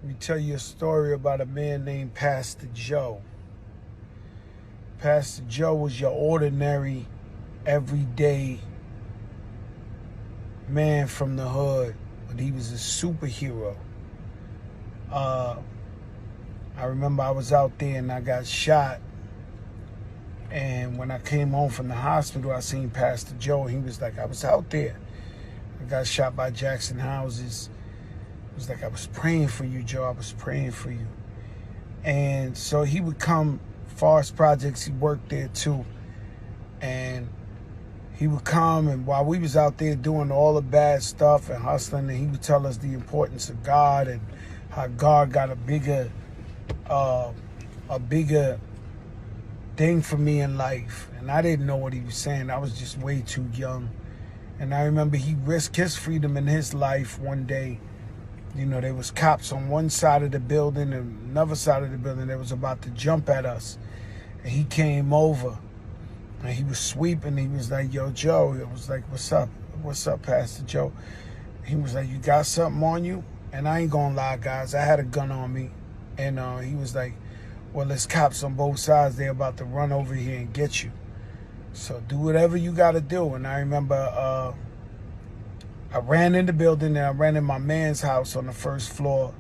Let me tell you a story about a man named Pastor Joe. Pastor Joe was your ordinary, everyday man from the hood, but he was a superhero. I remember I was out there and I got shot. And when I came home from the hospital, I seen Pastor Joe. He was like, I was out there. I got shot by Jackson Houses. He was like, I was praying for you, Joe. I was praying for you. And so he would come, Forest Projects, he worked there too. And he would come, and while we was out there doing all the bad stuff and hustling, and he would tell us the importance of God and how God got a bigger thing for me in life. And I didn't know what he was saying. I was just way too young. And I remember he risked his freedom in his life one day. You know, there was cops on one side of the building and another side of the building that was about to jump at us. And he came over and he was sweeping. He was like, yo, Joe. It was like, what's up? What's up, Pastor Joe? He was like, you got something on you? And I ain't gonna lie, guys. I had a gun on me. And he was like, well, there's cops on both sides. They're about to run over here and get you. So do whatever you got to do. And I remember I ran in the building and I ran in my man's house on the first floor.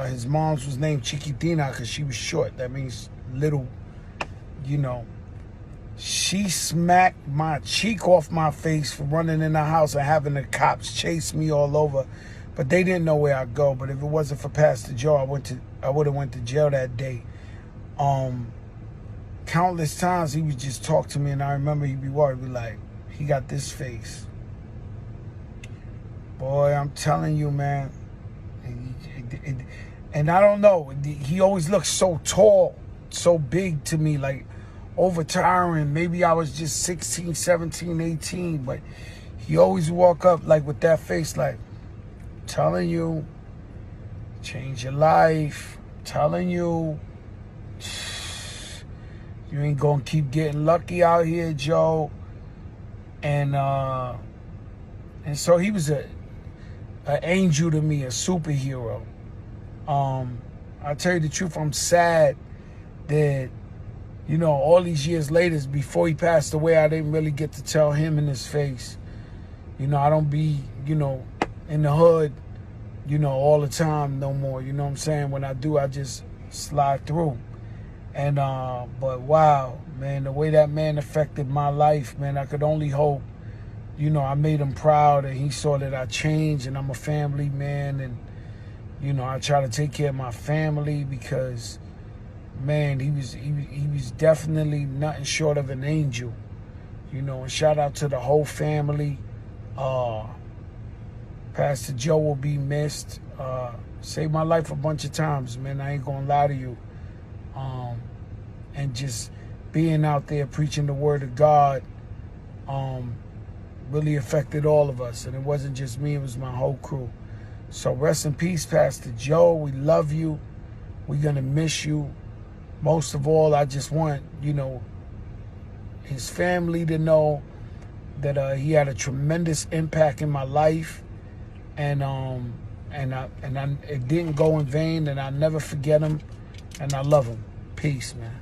His mom's was named Chiquitina because she was short. That means little, you know. She smacked my cheek off my face for running in the house and having the cops chase me all over. But they didn't know where I'd go. But if it wasn't for Pastor Joe, I would have went to jail that day. Countless times he would just talk to me, and I remember he'd be worried, be like, he got this face. Boy, I'm telling you, man. And I don't know, he always looked so tall, so big to me, like over-towering. Maybe I was just 16, 17, 18, but he always walk up like with that face, like, telling you, change your life, telling you, you ain't gonna keep getting lucky out here, Joe. And so he was an angel to me, a superhero. I tell you the truth, I'm sad that, you know, all these years later, before he passed away, I didn't really get to tell him in his face. You know, I don't be, you know, in the hood, you know, all the time no more. You know what I'm saying? When I do, I just slide through. And but wow, man, the way that man affected my life, man, I could only hope, you know, I made him proud and he saw that I changed and I'm a family man, and, you know, I try to take care of my family because, man, he was definitely nothing short of an angel, you know. And shout out to the whole family. Pastor Joe will be missed. Saved my life a bunch of times, man. I ain't gonna lie to you. And just being out there preaching the word of God really affected all of us. And it wasn't just me, it was my whole crew. So rest in peace, Pastor Joe. We love you. We're gonna miss you. Most of all, I just want, you know, his family to know that he had a tremendous impact in my life. And it didn't go in vain, and I'll never forget him, and I love him. Peace, man.